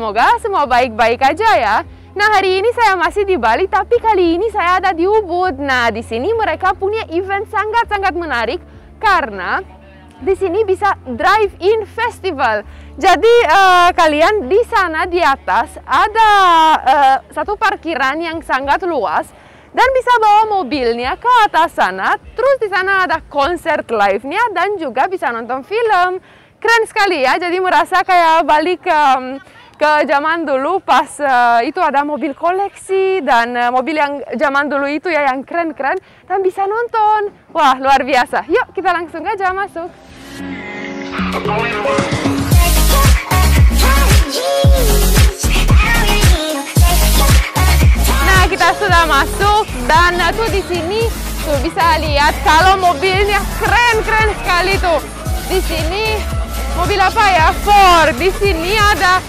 Semoga semua baik-baik aja ya. Nah, hari ini saya masih di Bali, tapi kali ini saya ada di Ubud. Nah, di sini mereka punya event sangat-sangat menarik karena di sini bisa drive-in festival. Jadi kalian di sana di atas ada satu parkiran yang sangat luas dan bisa bawa mobilnya ke atas sana. Terus di sana ada konser live-nya dan juga bisa nonton film. Keren sekali ya. Jadi merasa kayak balik ke zaman dulu pas itu ada mobil koleksi dan mobil yang zaman dulu itu ya yang keren-keren dan bisa nonton. Wah, luar biasa. Yuk kita langsung aja masuk. Nah, kita sudah masuk dan tuh di sini tuh bisa lihat kalau mobilnya keren-keren sekali tuh. Di sini mobil apa ya? Ford. Di sini ada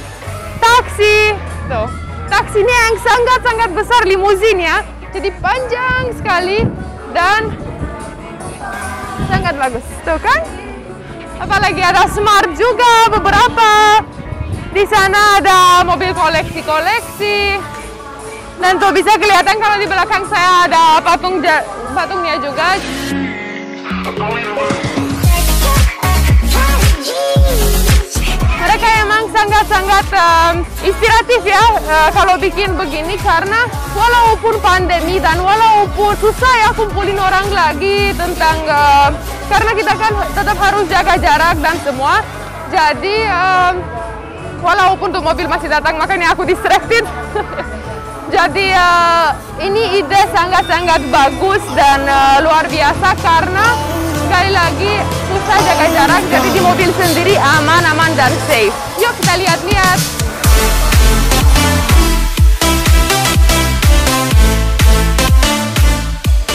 taksi. Tuh, taksinya yang sangat-sangat besar, limusin ya. Jadi panjang sekali dan sangat bagus. Tuh kan? Apalagi ada Smart juga beberapa. Di sana ada mobil koleksi-koleksi. Dan tuh bisa kelihatan kalau di belakang saya ada patungnya juga. Mereka emang sangat-sangat inspiratif ya kalau bikin begini karena walaupun pandemi dan walaupun susah ya kumpulin orang lagi tentang karena kita kan tetap harus jaga jarak dan semua. Jadi walaupun tuh mobil masih datang makanya aku distracted. Jadi ini ide sangat-sangat bagus dan luar biasa karena sekali lagi susah jaga jarak, jadi di mobil sendiri aman dan safe. Yuk kita lihat-lihat.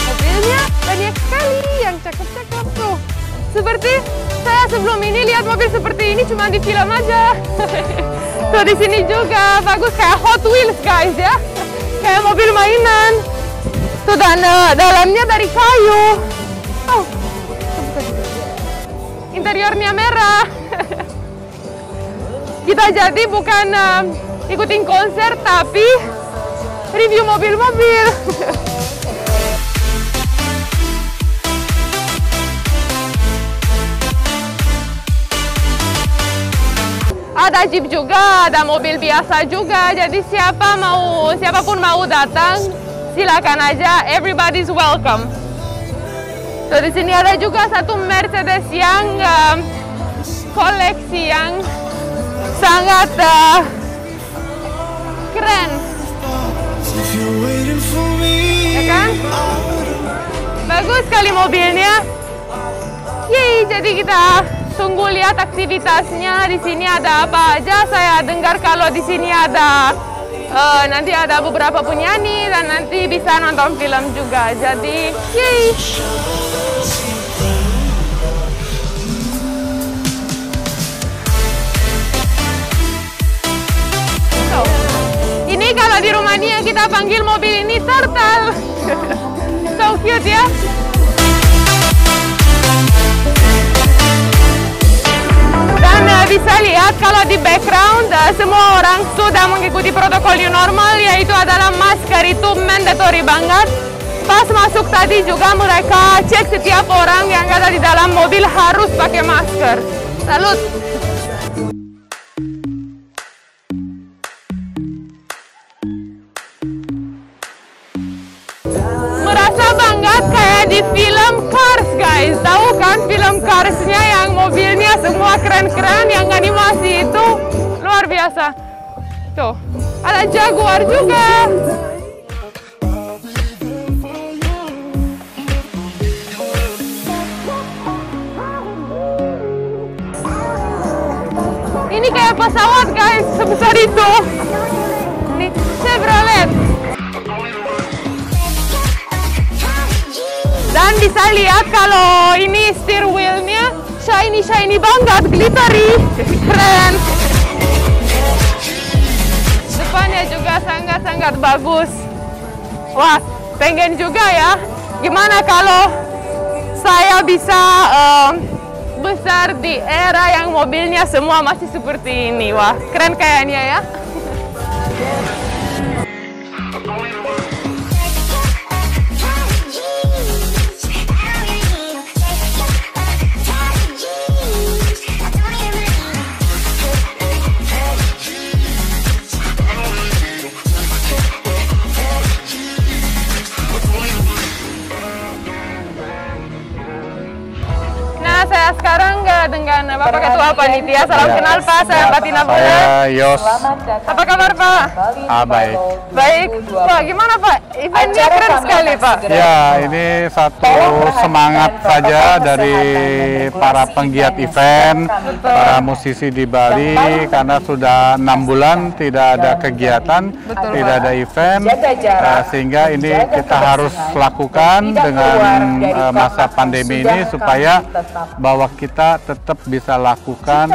Mobilnya banyak sekali yang cakep-cakep tuh. Seperti saya sebelum ini lihat mobil seperti ini cuma di film aja. Tuh di sini juga bagus kayak Hot Wheels guys ya. Kayak mobil mainan. Tuh dan dalamnya dari kayu. Oh. Interiornya merah. Kita jadi bukan ikutin konser tapi review mobil-mobil. Ada Jeep juga, ada mobil biasa juga. Jadi siapapun mau datang, silakan aja. Everybody's welcome. So, di sini ada juga satu Mercedes yang koleksi yang sangat keren, ya kan? Bagus sekali mobilnya. Yeay, jadi kita tunggu lihat aktivitasnya. Di sini ada apa aja? Saya dengar kalau di sini ada nanti ada beberapa penyanyi dan nanti bisa nonton film juga. Jadi, yeay. Ini kalau di Rumania kita panggil mobil ini turtle. So cute ya. Dan bisa lihat kalau di background semua orang sudah mengikuti protokol new normal, yaitu adalah masker itu mandatory banget. Pas masuk tadi juga mereka cek setiap orang yang ada di dalam mobil harus pakai masker. Salut. Merasa banget kayak di film Cars guys. Tahu kan film Cars-nya yang mobilnya semua keren-keren, yang animasi itu luar biasa. Tuh, ada Jaguar juga. Ini kayak pesawat guys, sebesar itu. Ini Chevrolet. Dan bisa lihat kalau ini steer wheel-nya shiny banget, glittery, keren. Depannya juga sangat-sangat bagus. Wah, pengen juga ya. Gimana kalau saya bisa besar di era yang mobilnya semua masih seperti ini. Wah, keren kayaknya ya. berbicara dengan Bapak Ketua Panitia. Salam kenal Pak, saya Batina Buna. Saya Yos. Apa kabar Pak? Baik. Baik. Pak, gimana Pak? Eventnya keren sekali Pak. Ya, ini satu semangat saja dari para penggiat event, para musisi di Bali, karena sudah 6 bulan tidak ada kegiatan, tidak ada event, sehingga ini kita harus lakukan dengan masa pandemi ini supaya bahwa kita tetap bisa lakukan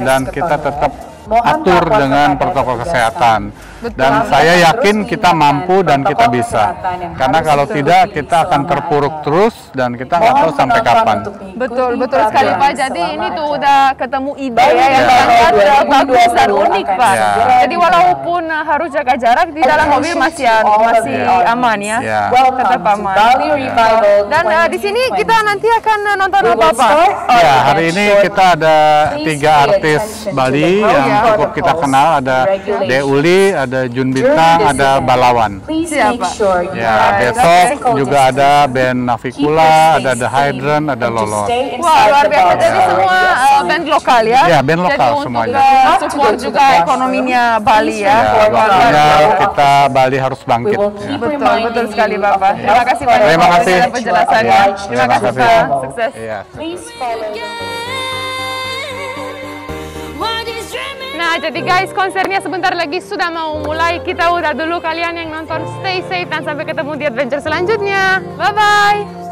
dan kita tetap atur dengan protokol kesehatan. Dan saya yakin kita mampu dan kita bisa. Karena kalau tidak kita akan terpuruk terus dan kita nggak tahu sampai kapan. Betul sekali Pak. Jadi ini tuh udah ketemu ide yang sangat bagus dan unik Pak. Jadi walaupun harus jaga jarak di dalam mobil masih aman ya. Tetap aman. Dan di sini kita nanti akan nonton apa Pak? Ya, hari ini kita ada 3 artis Bali yang cukup kita kenal. Ada Deuli, ada Jun Bintang, ada Balawan. Siapa? Ya, besok juga ada band Navikula, ada The Hydrant, ada Lolot. Wah, luar biasa. Jadi semua band lokal ya? Ya, band lokal jadi semuanya. Untuk support juga ekonominya Bali ya? Ya, waktunya kita Bali harus bangkit. Betul sekali Bapak. Terima kasih banyak. Terima kasih. Penjelasannya. Terima kasih Pak. Sukses. Nah, jadi guys, konsernya sebentar lagi sudah mau mulai. Kita udah dulu, kalian yang nonton stay safe dan sampai ketemu di adventure selanjutnya. Bye-bye!